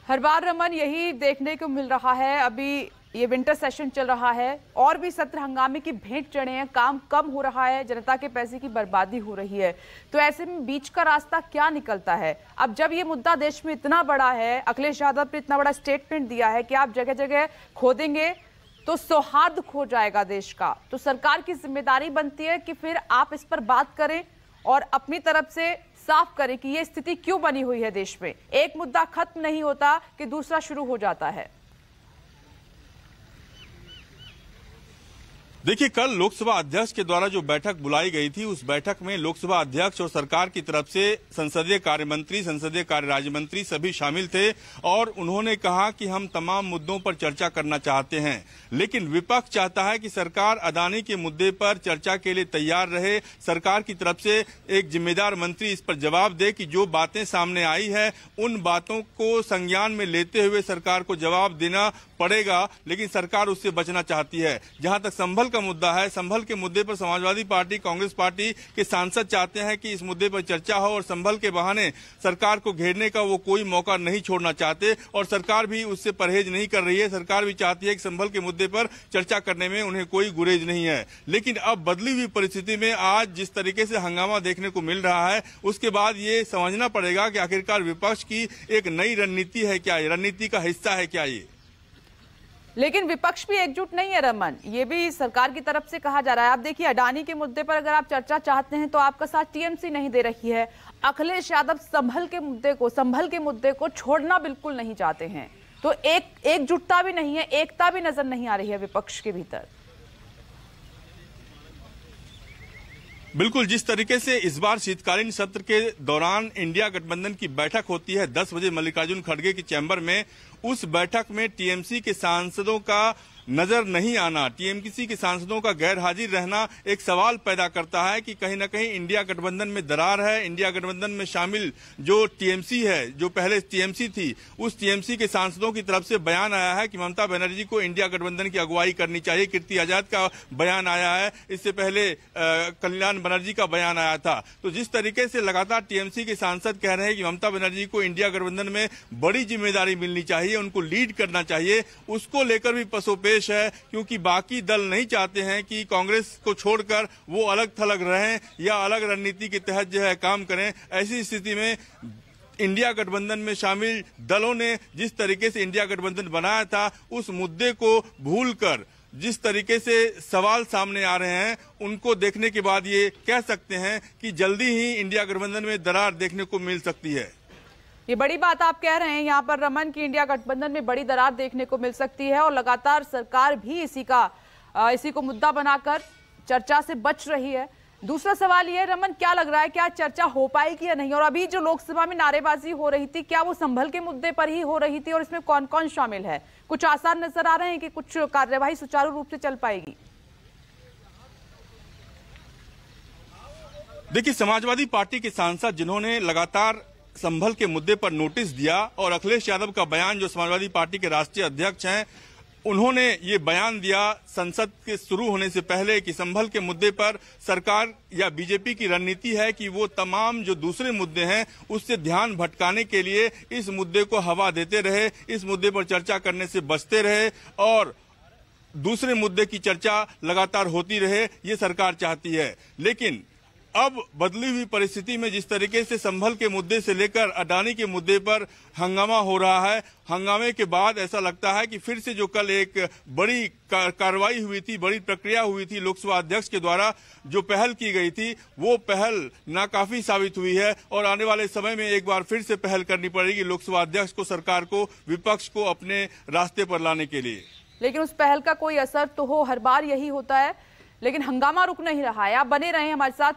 हर बार रमन यही देखने को मिल रहा है। अभी ये विंटर सेशन चल रहा है और भी सत्र हंगामे की भेंट चढ़े हैं, काम कम हो रहा है, जनता के पैसे की बर्बादी हो रही है। तो ऐसे में बीच का रास्ता क्या निकलता है? अब जब ये मुद्दा देश में इतना बड़ा है, अखिलेश यादव ने इतना बड़ा स्टेटमेंट दिया है कि आप जगह जगह खोदेंगे तो सौहार्द खो जाएगा देश का। तो सरकार की जिम्मेदारी बनती है कि फिर आप इस पर बात करें और अपनी तरफ से साफ करें कि ये स्थिति क्यों बनी हुई है देश में। एक मुद्दा खत्म नहीं होता कि दूसरा शुरू हो जाता है। देखिए, कल लोकसभा अध्यक्ष के द्वारा जो बैठक बुलाई गई थी, उस बैठक में लोकसभा अध्यक्ष और सरकार की तरफ से संसदीय कार्य मंत्री, संसदीय कार्य राज्य मंत्री सभी शामिल थे और उन्होंने कहा कि हम तमाम मुद्दों पर चर्चा करना चाहते हैं, लेकिन विपक्ष चाहता है कि सरकार अडानी के मुद्दे पर चर्चा के लिए तैयार रहे। सरकार की तरफ से एक जिम्मेदार मंत्री इस पर जवाब दे कि जो बातें सामने आई है उन बातों को संज्ञान में लेते हुए सरकार को जवाब देना पड़ेगा, लेकिन सरकार उससे बचना चाहती है। जहां तक संभल का मुद्दा है, संभल के मुद्दे पर समाजवादी पार्टी, कांग्रेस पार्टी के सांसद चाहते हैं कि इस मुद्दे पर चर्चा हो और संभल के बहाने सरकार को घेरने का वो कोई मौका नहीं छोड़ना चाहते और सरकार भी उससे परहेज नहीं कर रही है। सरकार भी चाहती है कि संभल के मुद्दे पर चर्चा करने में उन्हें कोई गुरेज नहीं है। लेकिन अब बदली हुई परिस्थिति में आज जिस तरीके से हंगामा देखने को मिल रहा है, उसके बाद ये समझना पड़ेगा कि आखिरकार विपक्ष की एक नई रणनीति है क्या, रणनीति का हिस्सा है क्या ये। लेकिन विपक्ष भी एकजुट नहीं है रमन, ये भी सरकार की तरफ से कहा जा रहा है। आप देखिए, अडानी के मुद्दे पर अगर आप चर्चा चाहते हैं तो आपका साथ टीएमसी नहीं दे रही है। अखिलेश यादव संभल के मुद्दे को छोड़ना बिल्कुल नहीं चाहते हैं। तो एकजुटता भी नहीं है, एकता भी नजर नहीं आ रही है विपक्ष के भीतर। बिल्कुल, जिस तरीके से इस बार शीतकालीन सत्र के दौरान इंडिया गठबंधन की बैठक होती है 10 बजे मल्लिकार्जुन खड़गे की चैम्बर में, उस बैठक में टीएमसी के सांसदों का नजर नहीं आना, टीएमसी के सांसदों का गैर हाजिर रहना एक सवाल पैदा करता है कि कहीं ना कहीं इंडिया गठबंधन में दरार है। इंडिया गठबंधन में शामिल जो टीएमसी है, जो पहले टीएमसी थी, उस टीएमसी के सांसदों की तरफ से बयान आया है कि ममता बनर्जी को इंडिया गठबंधन की अगुवाई करनी चाहिए। कीर्ति आजाद का बयान आया है, इससे पहले कल्याण बनर्जी का बयान आया था। तो जिस तरीके से लगातार टीएमसी के सांसद कह रहे हैं कि ममता बनर्जी को इंडिया गठबंधन में बड़ी जिम्मेदारी मिलनी चाहिए, उनको लीड करना चाहिए, उसको लेकर भी पसोपेश है, क्योंकि बाकी दल नहीं चाहते हैं कि कांग्रेस को छोड़कर वो अलग थलग रहें या अलग रणनीति के तहत जो है काम करें। ऐसी स्थिति में इंडिया गठबंधन में शामिल दलों ने जिस तरीके से इंडिया गठबंधन बनाया था, उस मुद्दे को भूलकर जिस तरीके से सवाल सामने आ रहे हैं, उनको देखने के बाद ये कह सकते हैं कि जल्दी ही इंडिया गठबंधन में दरार देखने को मिल सकती है। ये बड़ी बात आप कह रहे हैं यहाँ पर रमन की इंडिया गठबंधन में बड़ी दरार देखने को मिल सकती है और लगातार सरकार भी इसी को मुद्दा बनाकर चर्चा से बच रही है। दूसरा सवाल ये रमन, क्या लग रहा है, क्या चर्चा हो पाएगी या नहीं? और अभी जो लोकसभा में नारेबाजी हो रही थी, क्या वो संभल के मुद्दे पर ही हो रही थी और इसमें कौन कौन शामिल है? कुछ आसार नजर आ रहे हैं कि कुछ कार्यवाही सुचारू रूप से चल पाएगी? देखिए, समाजवादी पार्टी के सांसद जिन्होंने लगातार संभल के मुद्दे पर नोटिस दिया और अखिलेश यादव का बयान, जो समाजवादी पार्टी के राष्ट्रीय अध्यक्ष हैं, उन्होंने ये बयान दिया संसद के शुरू होने से पहले कि संभल के मुद्दे पर सरकार या बीजेपी की रणनीति है कि वो तमाम जो दूसरे मुद्दे हैं उससे ध्यान भटकाने के लिए इस मुद्दे को हवा देते रहे, इस मुद्दे पर चर्चा करने से बचते रहे और दूसरे मुद्दे की चर्चा लगातार होती रहे, ये सरकार चाहती है। लेकिन अब बदली हुई परिस्थिति में जिस तरीके से संभल के मुद्दे से लेकर अडानी के मुद्दे पर हंगामा हो रहा है, हंगामे के बाद ऐसा लगता है कि फिर से जो कल एक बड़ी कार्रवाई हुई थी, बड़ी प्रक्रिया हुई थी लोकसभा अध्यक्ष के द्वारा, जो पहल की गई थी, वो पहल नाकाफी साबित हुई है और आने वाले समय में एक बार फिर से पहल करनी पड़ेगी लोकसभा अध्यक्ष को, सरकार को, विपक्ष को अपने रास्ते पर लाने के लिए। लेकिन उस पहल का कोई असर तो हो, हर बार यही होता है, लेकिन हंगामा रुक नहीं रहा है। आप बने रहे हमारे साथ।